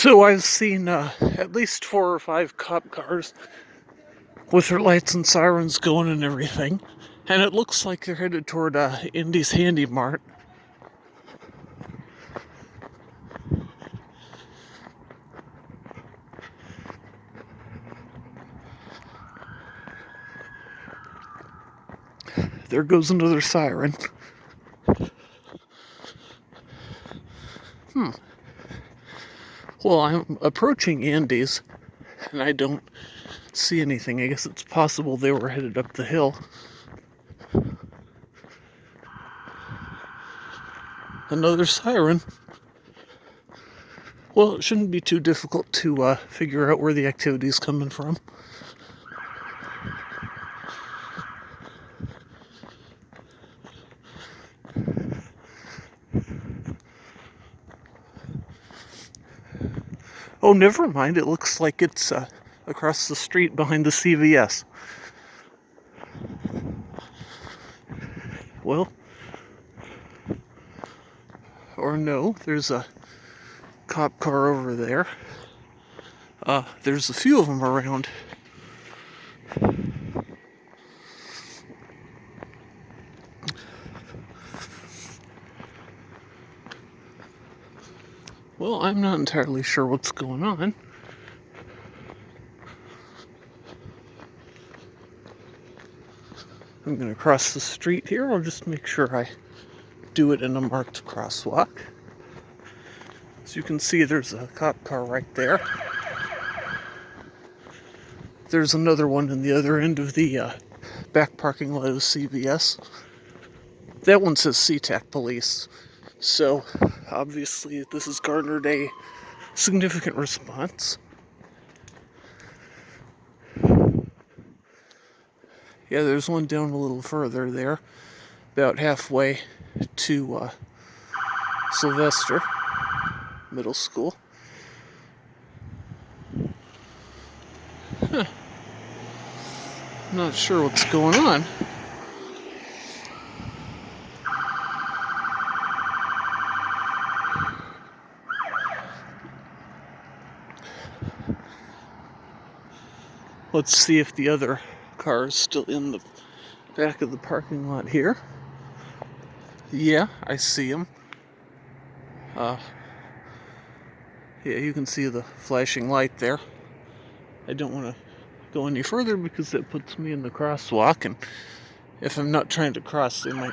So I've seen at least 4 or 5 cop cars with their lights and sirens going and everything. And it looks like they're headed toward Indy's Handy Mart. There goes another siren. Well, I'm approaching Andy's, and I don't see anything. I guess it's possible they were headed up the hill. Another siren. Well, it shouldn't be too difficult to figure out where the activity's coming from. Oh, never mind. It looks like it's across the street behind the CVS. Well, or no, there's a cop car over there. There's a few of them around. Well, I'm not entirely sure what's going on. I'm going to cross the street here. I'll just make sure I do it in a marked crosswalk. As you can see, there's a cop car right there. There's another one in the other end of the back parking lot of CVS. That one says SeaTac Police. So, obviously, this has garnered a significant response. Yeah, there's one down a little further there, about halfway to Sylvester Middle School. Huh. Not sure what's going on. Let's see if the other car is still in the back of the parking lot here. Yeah, I see him. Yeah, you can see the flashing light there. I don't want to go any further because that puts me in the crosswalk, and if I'm not trying to cross, they might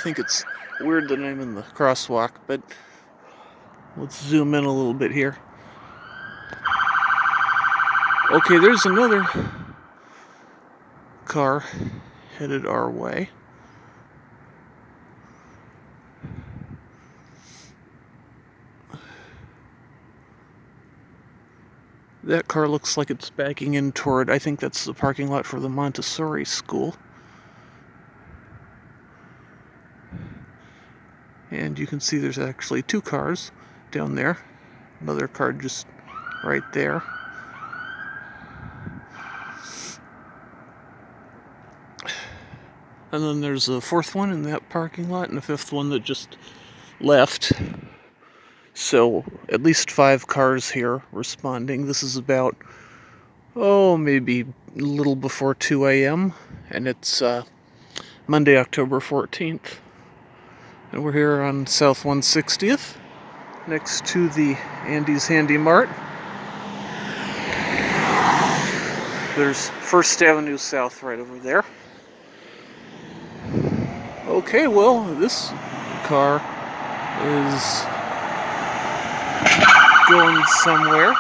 think it's weird that I'm in the crosswalk, but let's zoom in a little bit here. Okay, there's another car headed our way. That car looks like it's backing in toward, I think that's the parking lot for the Montessori school. And you can see there's actually 2 cars down there. Another car just right there. And then there's a 4th one in that parking lot and a 5th one that just left. So at least 5 cars here responding. This is about, maybe a little before 2 a.m. And it's Monday, October 14th. And we're here on South 160th, next to the Andy's Handy Mart. There's 1st Avenue South right over there. Okay, well, this car is going somewhere.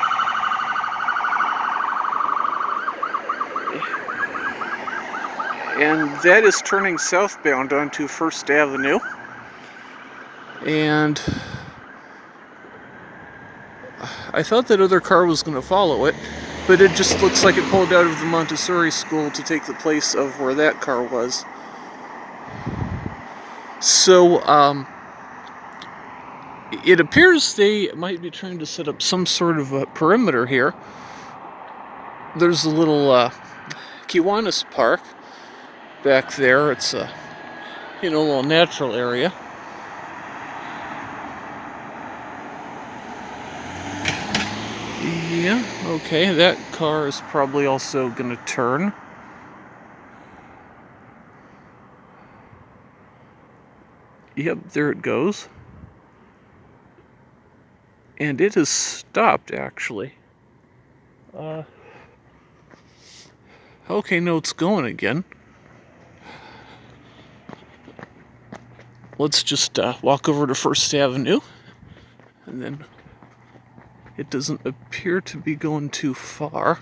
And that is turning southbound onto 1st Avenue. And I thought that other car was going to follow it, but it just looks like it pulled out of the Montessori school to take the place of where that car was. So, it appears they might be trying to set up some sort of a perimeter here. There's a little Kiwanis Park back there. It's a little natural area. Yeah, okay, that car is probably also gonna turn. Yep, there it goes. And it has stopped, actually. Okay, no, it's going again. Let's just walk over to First Avenue. And then it doesn't appear to be going too far.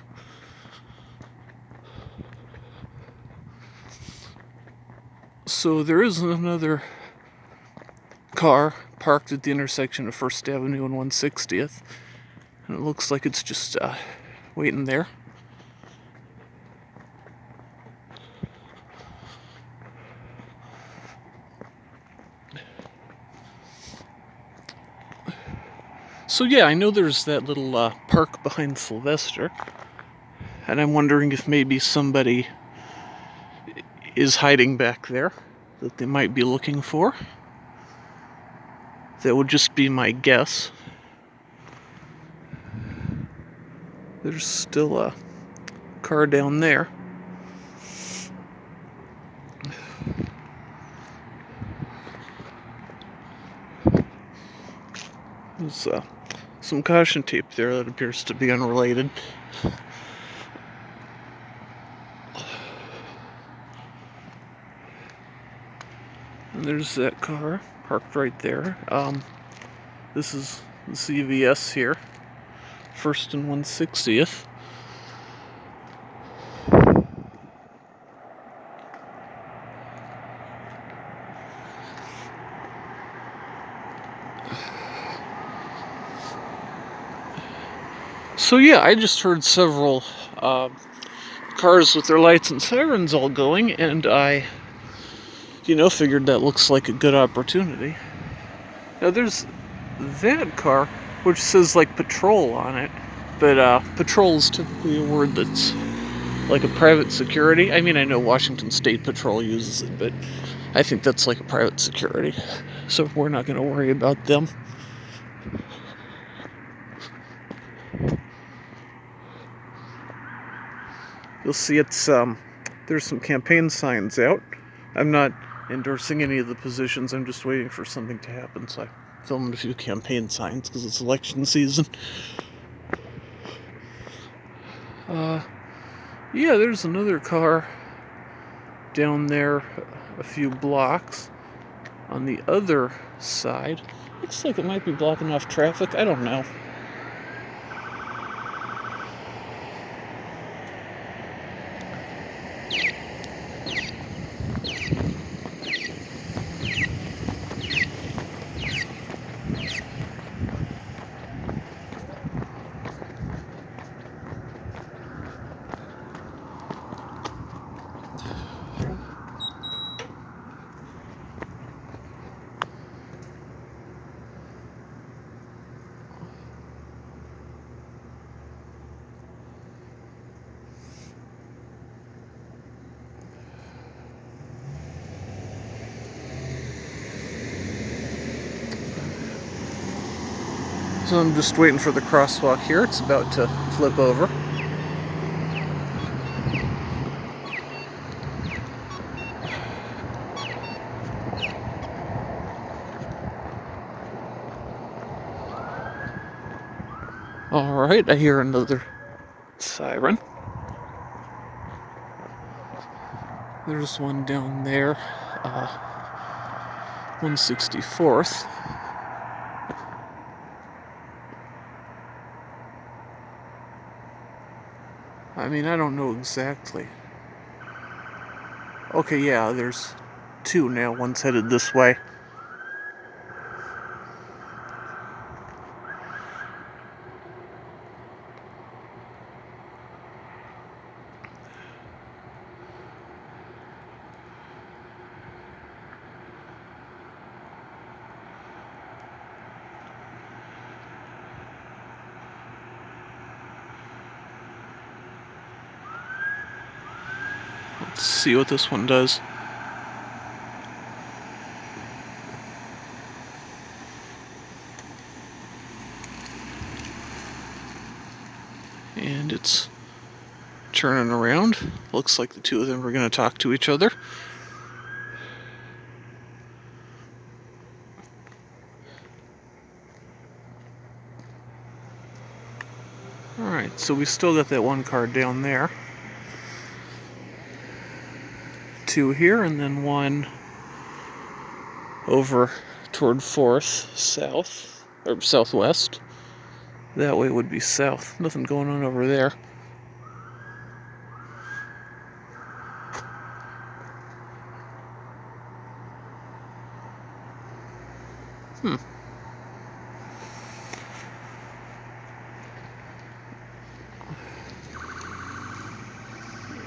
So there is another car parked at the intersection of First Avenue and 160th. And it looks like it's just waiting there. So yeah, I know there's that little park behind Sylvester. And I'm wondering if maybe somebody is hiding back there that they might be looking for. That would just be my guess. There's still a car down there. There's some caution tape there that appears to be unrelated. And there's that car parked right there. This is the CVS here, First and 160th. So yeah, I just heard several cars with their lights and sirens all going, and I, figured that looks like a good opportunity. Now there's that car, which says like patrol on it, but patrol is typically a word that's like a private security. I mean, I know Washington State Patrol uses it, but I think that's like a private security, so we're not going to worry about them. You'll see there's some campaign signs out. I'm not endorsing any of the positions, I'm just waiting for something to happen, so I filmed a few campaign signs because it's election season. Yeah, there's another car down there a few blocks on the other side. Looks like it might be blocking off traffic, I don't know. So I'm just waiting for the crosswalk here. It's about to flip over. Alright, I hear another siren. There's one down there, 164th. I mean, I don't know exactly. Okay, yeah, there's two now. One's headed this way. Let's see what this one does. And it's turning around. Looks like the two of them are going to talk to each other. Alright, so we still got that one car down there. Two here, and then one over toward 4th, south, or southwest. That way would be south. Nothing going on over there.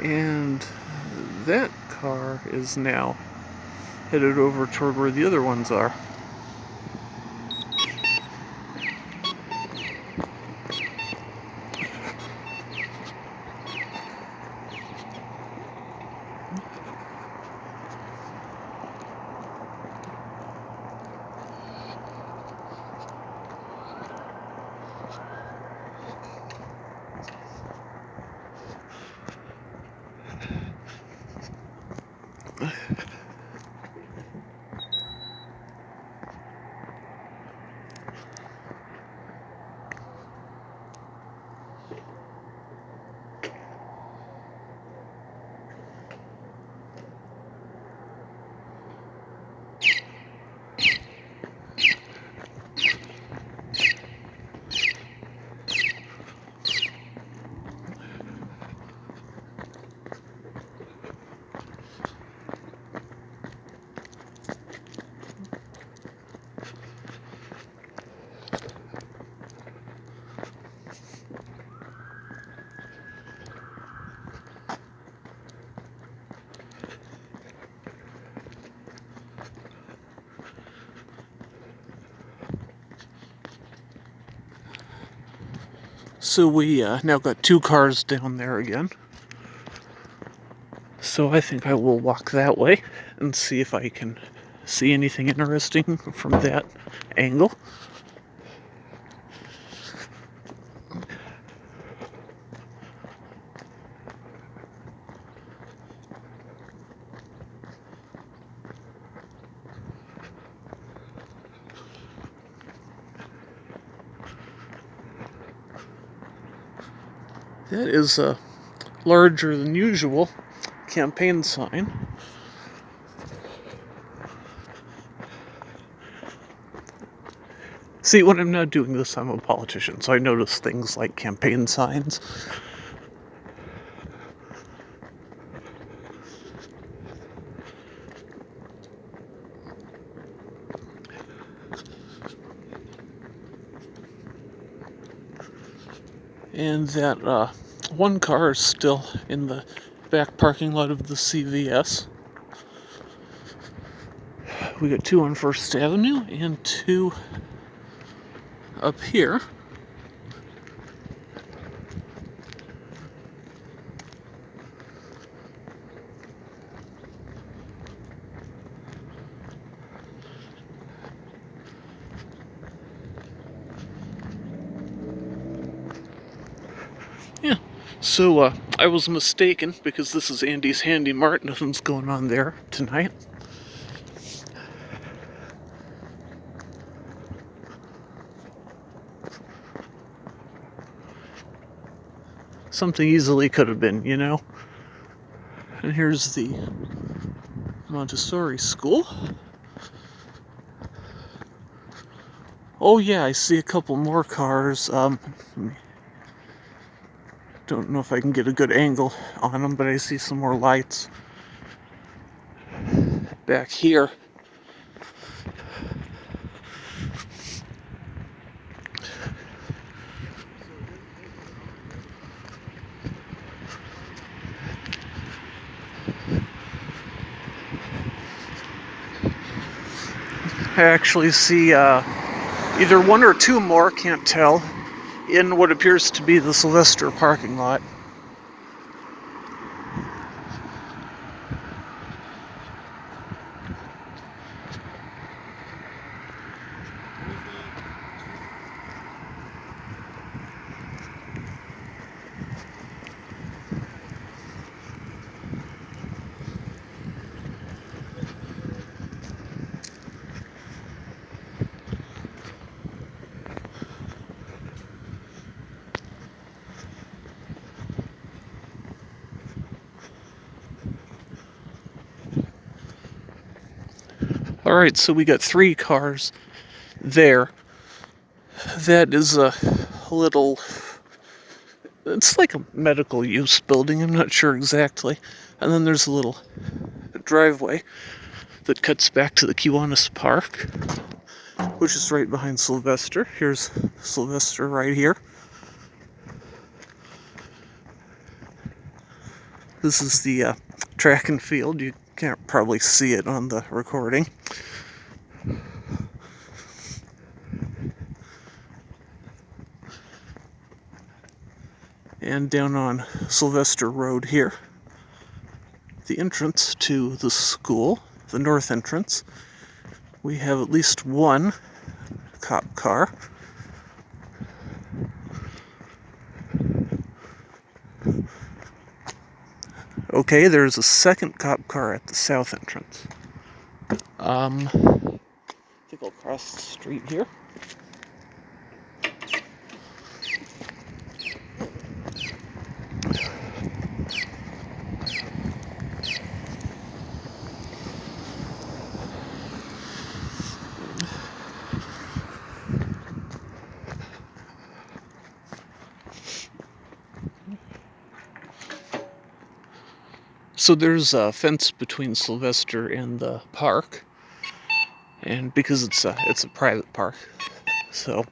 And that car is now headed over toward where the other ones are. So we now got two cars down there again. So I think I will walk that way and see if I can see anything interesting from that angle. That is a larger than usual campaign sign. See, when I'm not doing this, I'm a politician, so I notice things like campaign signs. And that one car is still in the back parking lot of the CVS. We got two on 1st Avenue and two up here. Yeah, so I was mistaken because this is Andy's Handy Mart. Nothing's going on there tonight. Something easily could have been, you know? And here's the Montessori school. Oh yeah, I see a couple more cars. Don't know if I can get a good angle on them, but I see some more lights back here. I actually see either one or two more, can't tell, in what appears to be the Sylvester parking lot. Alright, so we got 3 cars there. That is a little... It's like a medical use building, I'm not sure exactly. And then there's a little driveway that cuts back to the Kiwanis Park, which is right behind Sylvester. Here's Sylvester right here. This is the track and field. You can't probably see it on the recording. And down on Sylvester Road here, the entrance to the school, the north entrance, we have at least one cop car. Okay, there's a second cop car at the south entrance. I think I'll cross the street here. So there's a fence between Sylvester and the park, and because it's a private park, so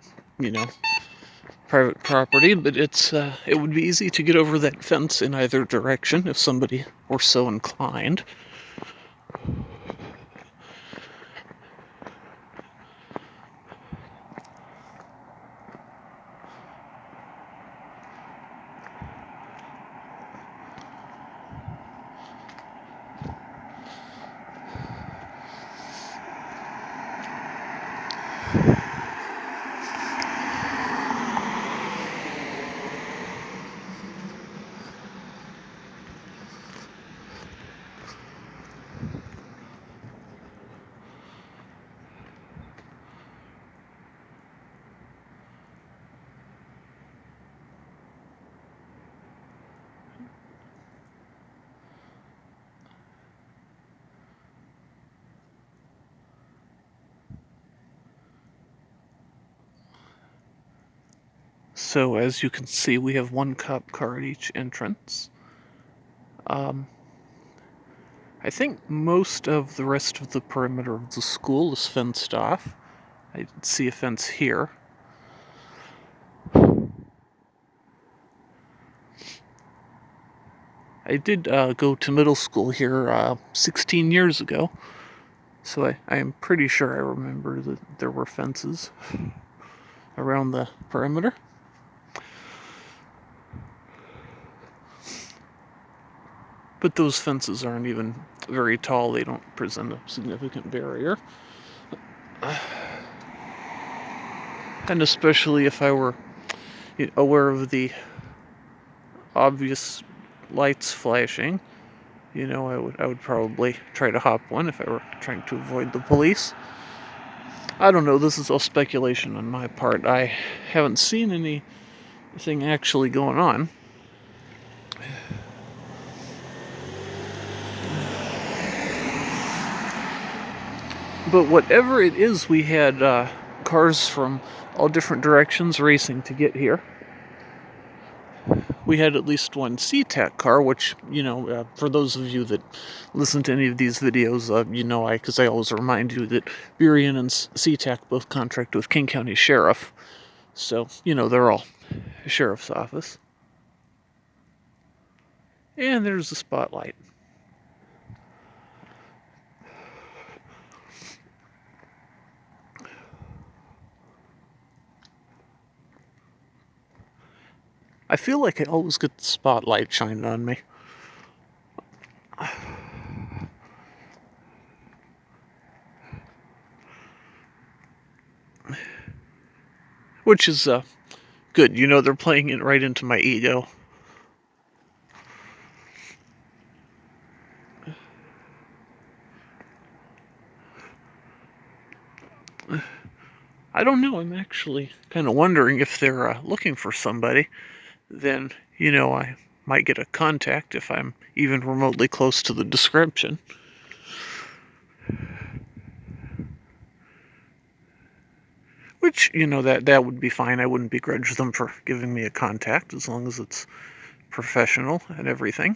private property, but it would be easy to get over that fence in either direction if somebody were so inclined. So as you can see, we have one cop car at each entrance. I think most of the rest of the perimeter of the school is fenced off. I see a fence here. I did go to middle school here 16 years ago, so I am pretty sure I remember that there were fences around the perimeter. But those fences aren't even very tall. They don't present a significant barrier. And especially if I were aware of the obvious lights flashing, I would probably try to hop one if I were trying to avoid the police. I don't know, this is all speculation on my part. I haven't seen anything actually going on. But whatever it is, we had cars from all different directions racing to get here. We had at least one SeaTac car, which, for those of you that listen to any of these videos, because I always remind you that Burien and SeaTac both contract with King County Sheriff. So, they're all Sheriff's Office. And there's the spotlight. I feel like I always get the spotlight shining on me. Which is good. They're playing it right into my ego. I don't know. I'm actually kind of wondering if they're looking for somebody. Then, I might get a contact if I'm even remotely close to the description. Which, that would be fine. I wouldn't begrudge them for giving me a contact as long as it's professional and everything.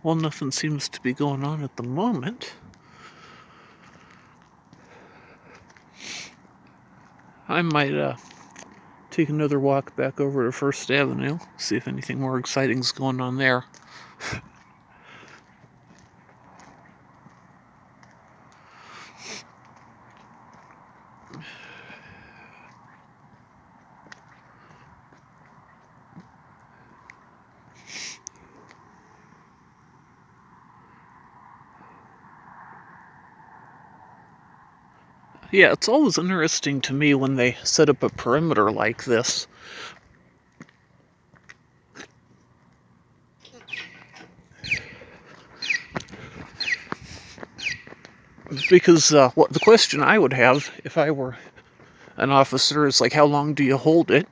Well, nothing seems to be going on at the moment. I might take another walk back over to First Avenue, see if anything more exciting's going on there. Yeah, it's always interesting to me when they set up a perimeter like this. Because what the question I would have if I were an officer is like, how long do you hold it?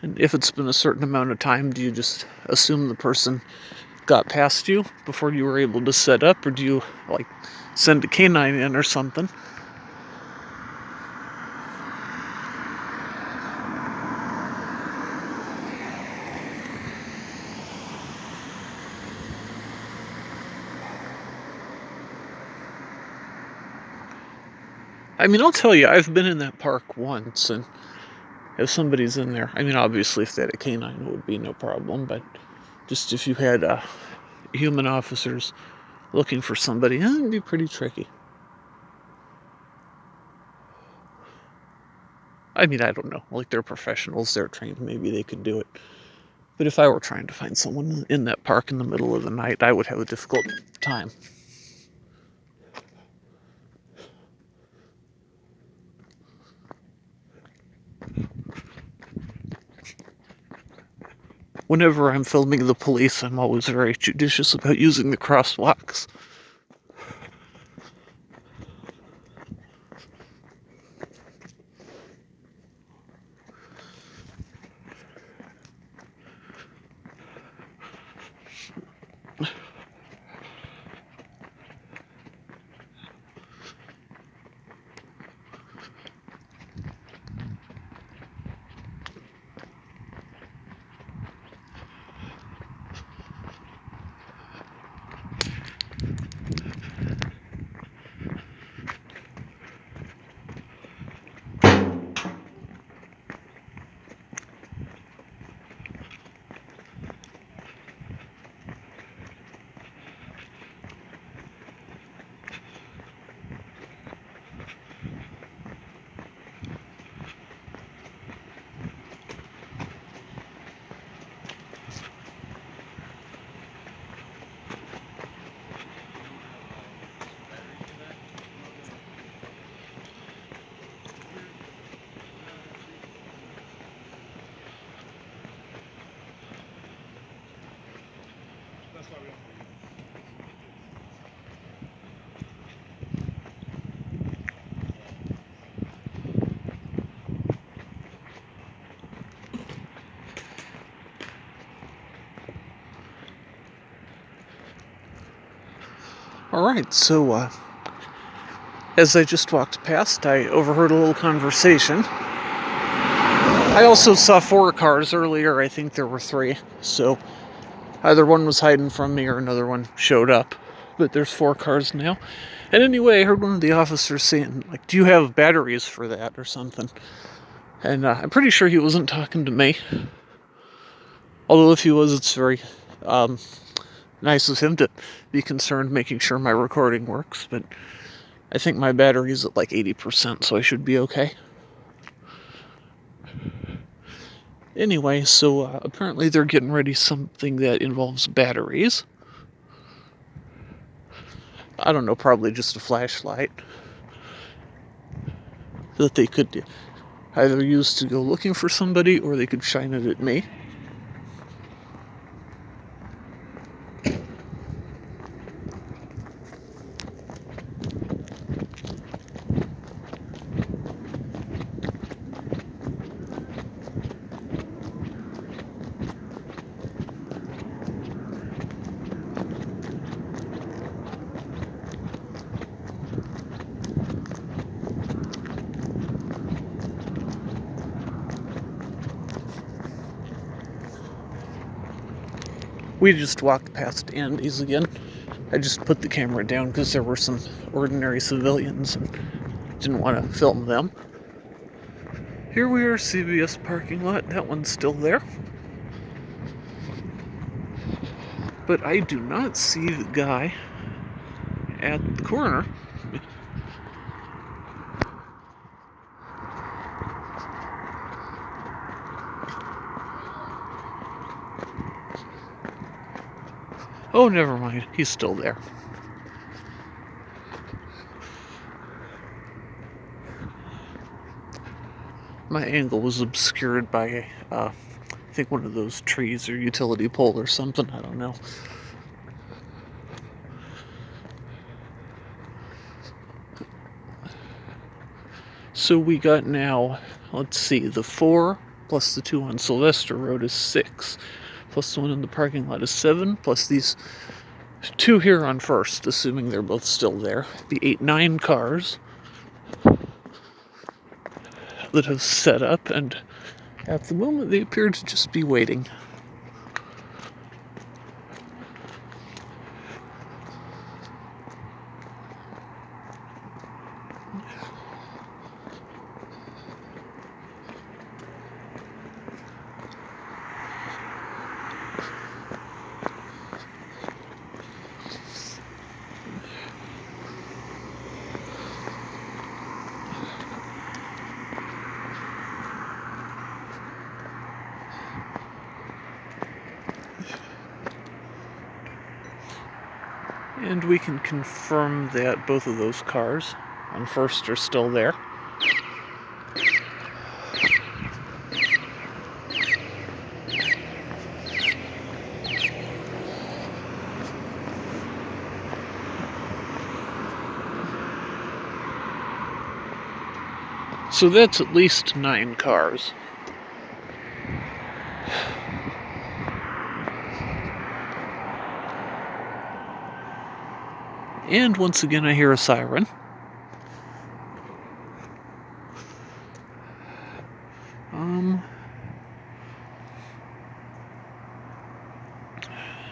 And if it's been a certain amount of time, do you just assume the person got past you before you were able to set up, or do you like send a canine in or something? I mean, I'll tell you, I've been in that park once, and if somebody's in there, I mean, obviously, if they had a canine, it would be no problem, but just if you had human officers looking for somebody, it'd be pretty tricky. I mean, I don't know. Like, they're professionals, they're trained, maybe they could do it. But if I were trying to find someone in that park in the middle of the night, I would have a difficult time. Whenever I'm filming the police, I'm always very judicious about using the crosswalks. Alright, so as I just walked past, I overheard a little conversation. I also saw 4 cars earlier. I think there were 3, so either one was hiding from me or another one showed up. But there's 4 cars now. And anyway, I heard one of the officers saying, like, do you have batteries for that or something? And I'm pretty sure he wasn't talking to me. Although if he was, it's very nice of him to be concerned making sure my recording works. But I think my battery's at like 80%, so I should be okay. Anyway, so apparently they're getting ready something that involves batteries. I don't know, probably just a flashlight that they could either use to go looking for somebody or they could shine it at me. We just walked past Andy's again. I just put the camera down because there were some ordinary civilians and didn't want to film them. Here we are, CVS parking lot. That one's still there. But I do not see the guy at the corner. Oh, never mind. He's still there. My angle was obscured by, I think, one of those trees or utility pole or something. I don't know. So we got now, let's see, the 4 plus the 2 on Sylvester Road is 6. Plus the one in the parking lot is 7. Plus these 2 here on First, assuming they're both still there. The 8-9 cars that have set up, and at the moment they appear to just be waiting. And we can confirm that both of those cars on First are still there. So that's at least 9 cars. And once again I hear a siren.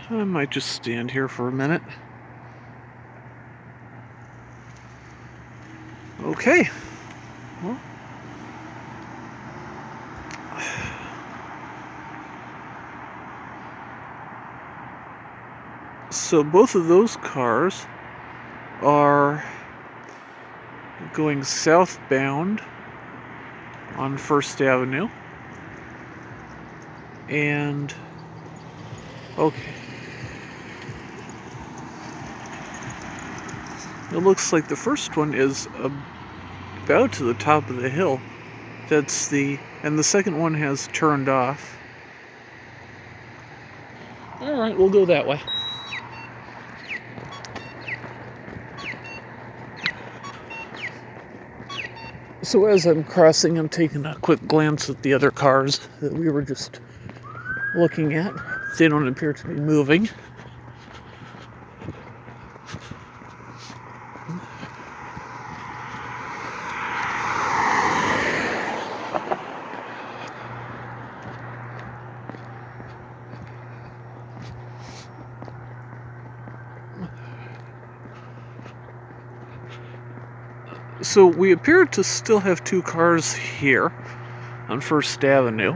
I might just stand here for a minute. Okay. Well, so both of those cars are going southbound on First Avenue. And okay. It looks like the first one is about to the top of the hill. And the second one has turned off. Alright, we'll go that way. So as I'm crossing, I'm taking a quick glance at the other cars that we were just looking at. They don't appear to be moving. So we appear to still have 2 cars here on First Avenue,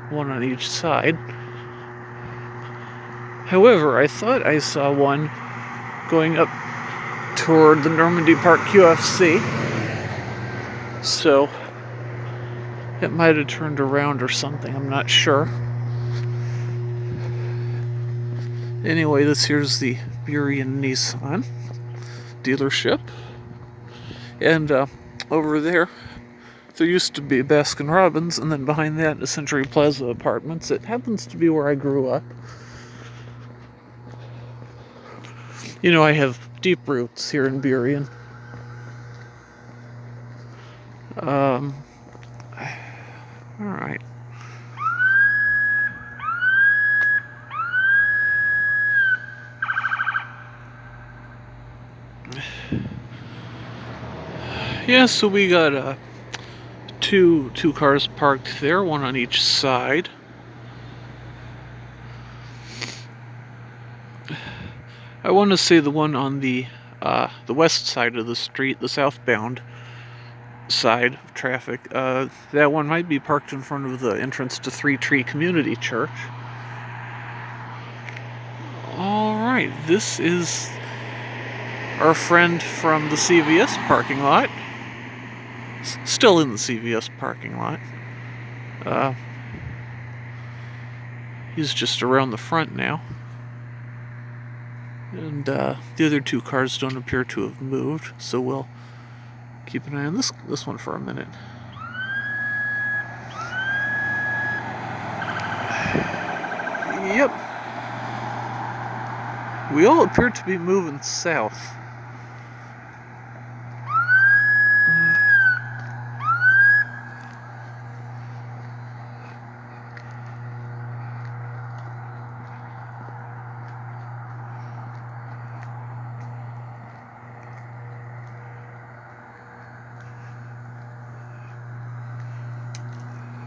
one on each side. However, I thought I saw one going up toward the Normandy Park QFC, so it might have turned around or something, I'm not sure. Anyway, this here's the Burien Nissan dealership, and over there used to be Baskin Robbins, and then behind that, a Century Plaza Apartments. It happens to be where I grew up. You know, I have deep roots here in Burien. Alright. Yeah, so we got two cars parked there, one on each side. I want to say the one on the west side of the street, the southbound side of traffic, that one might be parked in front of the entrance to Three Tree Community Church. Alright, this is our friend from the CVS parking lot. Still in the CVS parking lot. He's just around the front now. And the other 2 cars don't appear to have moved, so we'll keep an eye on this one for a minute. Yep. We all appear to be moving south.